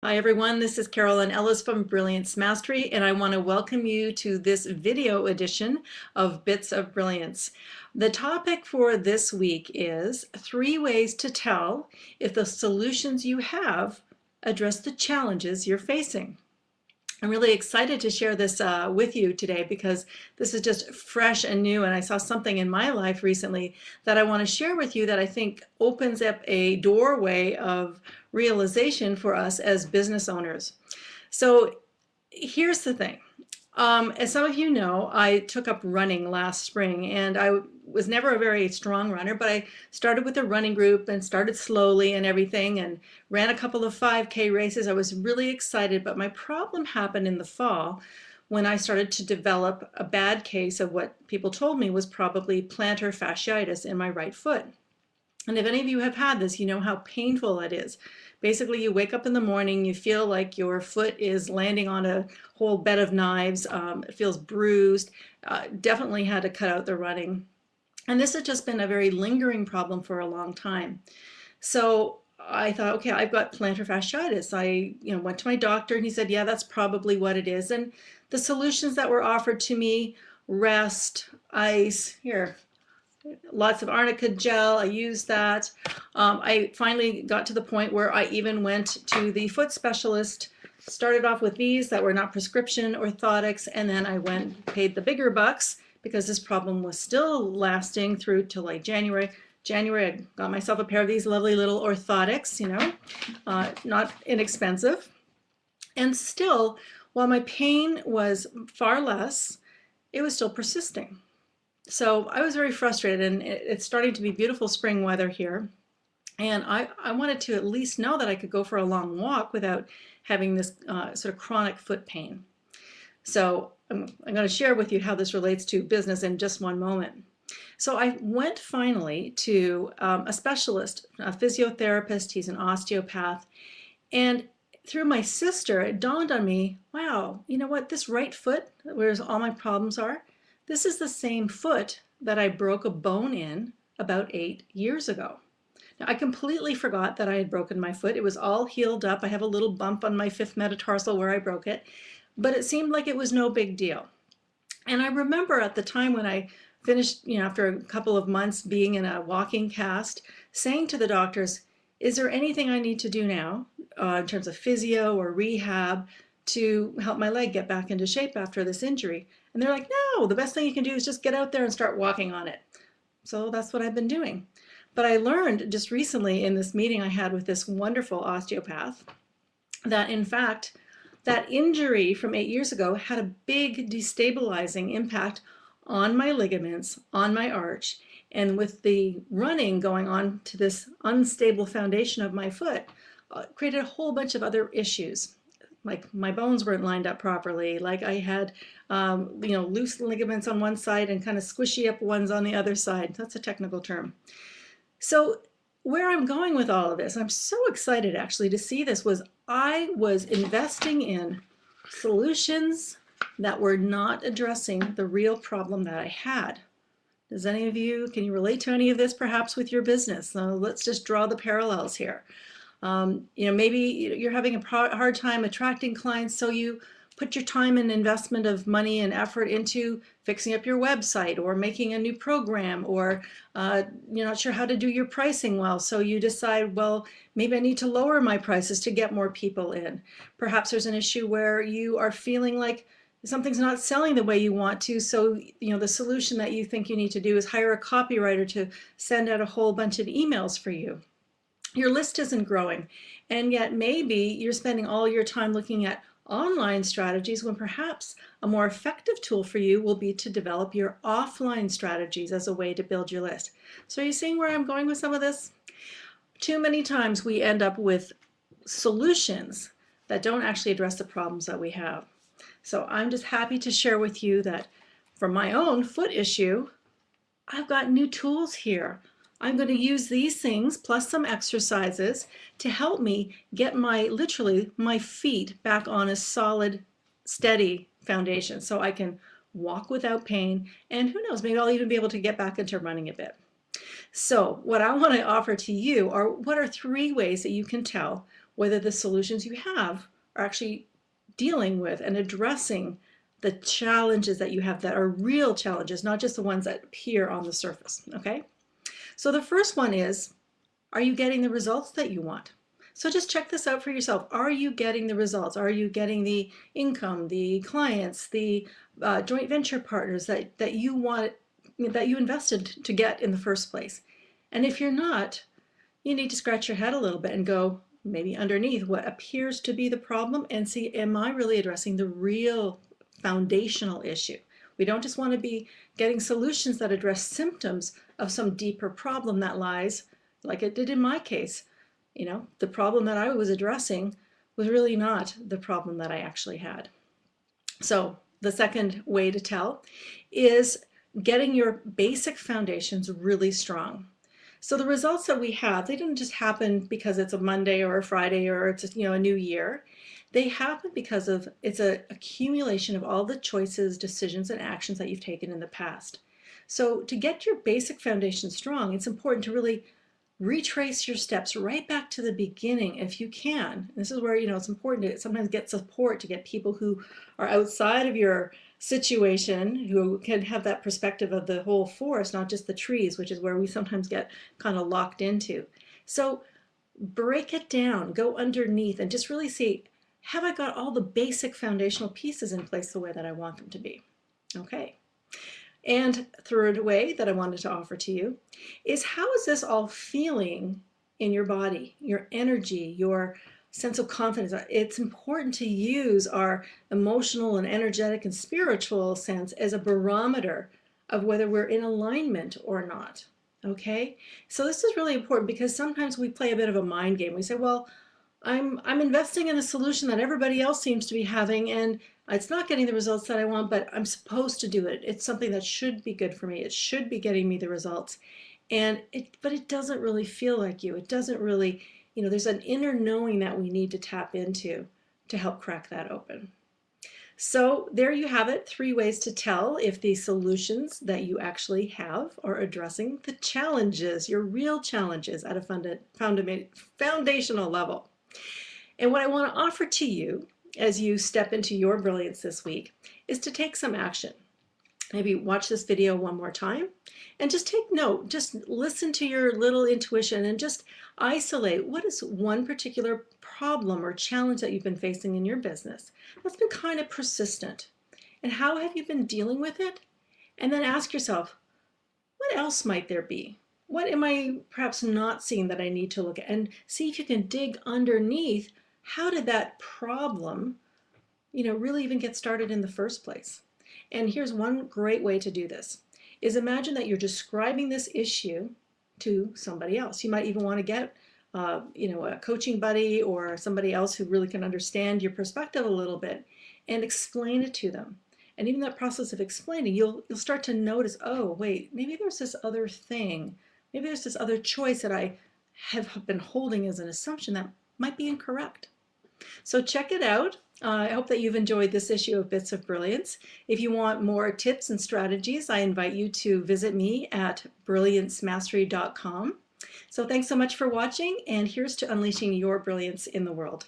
Hi everyone, this is Carolyn Ellis from Brilliance Mastery, and I want to welcome you to this video edition of Bits of Brilliance. The topic for this week is 3 ways to tell if the solutions you have address the challenges you're facing. I'm really excited to share this with you today because this is just fresh and new, and I saw something in my life recently that I want to share with you that I think opens up a doorway of realization for us as business owners. So here's the thing. As some of you know, I took up running last spring, and I was never a very strong runner, but I started with a running group and started slowly and everything and ran a couple of 5K races. I was really excited, but my problem happened in the fall when I started to develop a bad case of what people told me was probably plantar fasciitis in my right foot. And if any of you have had this, you know how painful it is. Basically, you wake up in the morning, you feel like your foot is landing on a whole bed of knives. It feels bruised. Definitely had to cut out the running. And this has just been a very lingering problem for a long time. So I thought, okay, I've got plantar fasciitis. I went to my doctor and he said, yeah, that's probably what it is. And the solutions that were offered to me, rest, ice, here, lots of arnica gel. I used that. I finally got to the point where I even went to the foot specialist, started off with these that were not prescription orthotics, and then I went paid the bigger bucks because this problem was still lasting through to like January. I got myself a pair of these lovely little orthotics, not inexpensive. And still, while my pain was far less, it was still persisting. So I was very frustrated, and it's starting to be beautiful spring weather here. And I wanted to at least know that I could go for a long walk without having this sort of chronic foot pain. So I'm going to share with you how this relates to business in just one moment. So I went finally to a specialist, a physiotherapist. He's an osteopath. And through my sister, it dawned on me, wow, you know what, this right foot, where all my problems are, this is the same foot that I broke a bone in about 8 years ago. Now, I completely forgot that I had broken my foot. It was all healed up. I have a little bump on my fifth metatarsal where I broke it, but it seemed like it was no big deal. And I remember at the time when I finished, after a couple of months being in a walking cast, saying to the doctors, is there anything I need to do now in terms of physio or rehab to help my leg get back into shape after this injury? And they're like, no, the best thing you can do is just get out there and start walking on it. So that's what I've been doing. But I learned just recently in this meeting I had with this wonderful osteopath that in fact, that injury from 8 years ago had a big destabilizing impact on my ligaments, on my arch, and with the running going on to this unstable foundation of my foot, created a whole bunch of other issues. Like my bones weren't lined up properly, like I had loose ligaments on one side and kind of squishy up ones on the other side. That's a technical term. So where I'm going with all of this, I'm so excited actually to see this, was I was investing in solutions that were not addressing the real problem that I had. Does any of you, can you relate to any of this perhaps with your business? So let's just draw the parallels here. Maybe you're having a hard time attracting clients, so you put your time and investment of money and effort into fixing up your website or making a new program, or you're not sure how to do your pricing well, so you decide, well, maybe I need to lower my prices to get more people in. Perhaps there's an issue where you are feeling like something's not selling the way you want to, so the solution that you think you need to do is hire a copywriter to send out a whole bunch of emails for you. Your list isn't growing, and yet maybe you're spending all your time looking at online strategies when perhaps a more effective tool for you will be to develop your offline strategies as a way to build your list. So are you seeing where I'm going with some of this? Too many times we end up with solutions that don't actually address the problems that we have. So I'm just happy to share with you that for my own foot issue, I've got new tools here. I'm going to use these things plus some exercises to help me get literally my feet back on a solid, steady foundation so I can walk without pain, and who knows, maybe I'll even be able to get back into running a bit. So what I want to offer to you are, what are 3 ways that you can tell whether the solutions you have are actually dealing with and addressing the challenges that you have that are real challenges, not just the ones that appear on the surface, okay? So the first one is, are you getting the results that you want? So just check this out for yourself. Are you getting the results? Are you getting the income, the clients, the joint venture partners that you want, that you invested to get in the first place? And if you're not, you need to scratch your head a little bit and go maybe underneath what appears to be the problem and see, am I really addressing the real foundational issue? We don't just want to be getting solutions that address symptoms of some deeper problem that lies, like it did in my case. You know, the problem that I was addressing was really not the problem that I actually had. So the second way to tell is getting your basic foundations really strong. So the results that we have, they didn't just happen because it's a Monday or a Friday or it's a new year. They happen because of it's an accumulation of all the choices, decisions, and actions that you've taken in the past. So to get your basic foundation strong, it's important to really retrace your steps right back to the beginning if you can. This is where, it's important to sometimes get support, to get people who are outside of your situation, who can have that perspective of the whole forest, not just the trees, which is where we sometimes get kind of locked into. So break it down, go underneath, and just really see, have I got all the basic foundational pieces in place the way that I want them to be? Okay. And third way that I wanted to offer to you is, how is this all feeling in your body, your energy, your sense of confidence? It's important to use our emotional and energetic and spiritual sense as a barometer of whether we're in alignment or not. Okay, so this is really important because sometimes we play a bit of a mind game. We say, well, I'm investing in a solution that everybody else seems to be having, and it's not getting the results that I want, but I'm supposed to do it. It's something that should be good for me. It should be getting me the results. But it doesn't really feel like you. It doesn't really, there's an inner knowing that we need to tap into to help crack that open. So there you have it, 3 ways to tell if the solutions that you actually have are addressing the challenges, your real challenges at a foundational level. And what I want to offer to you as you step into your brilliance this week is to take some action. Maybe watch this video one more time and just take note. Just listen to your little intuition and just isolate what is one particular problem or challenge that you've been facing in your business that's been kind of persistent. And how have you been dealing with it? And then ask yourself, what else might there be? What am I perhaps not seeing that I need to look at? And see if you can dig underneath. How did that problem, really even get started in the first place? And here's one great way to do this, is imagine that you're describing this issue to somebody else. You might even want to get, a coaching buddy or somebody else who really can understand your perspective a little bit and explain it to them. And even that process of explaining, you'll start to notice, oh, wait, maybe there's this other thing. Maybe there's this other choice that I have been holding as an assumption that might be incorrect. So check it out. I hope that you've enjoyed this issue of Bits of Brilliance. If you want more tips and strategies, I invite you to visit me at brilliancemastery.com. So thanks so much for watching, and here's to unleashing your brilliance in the world.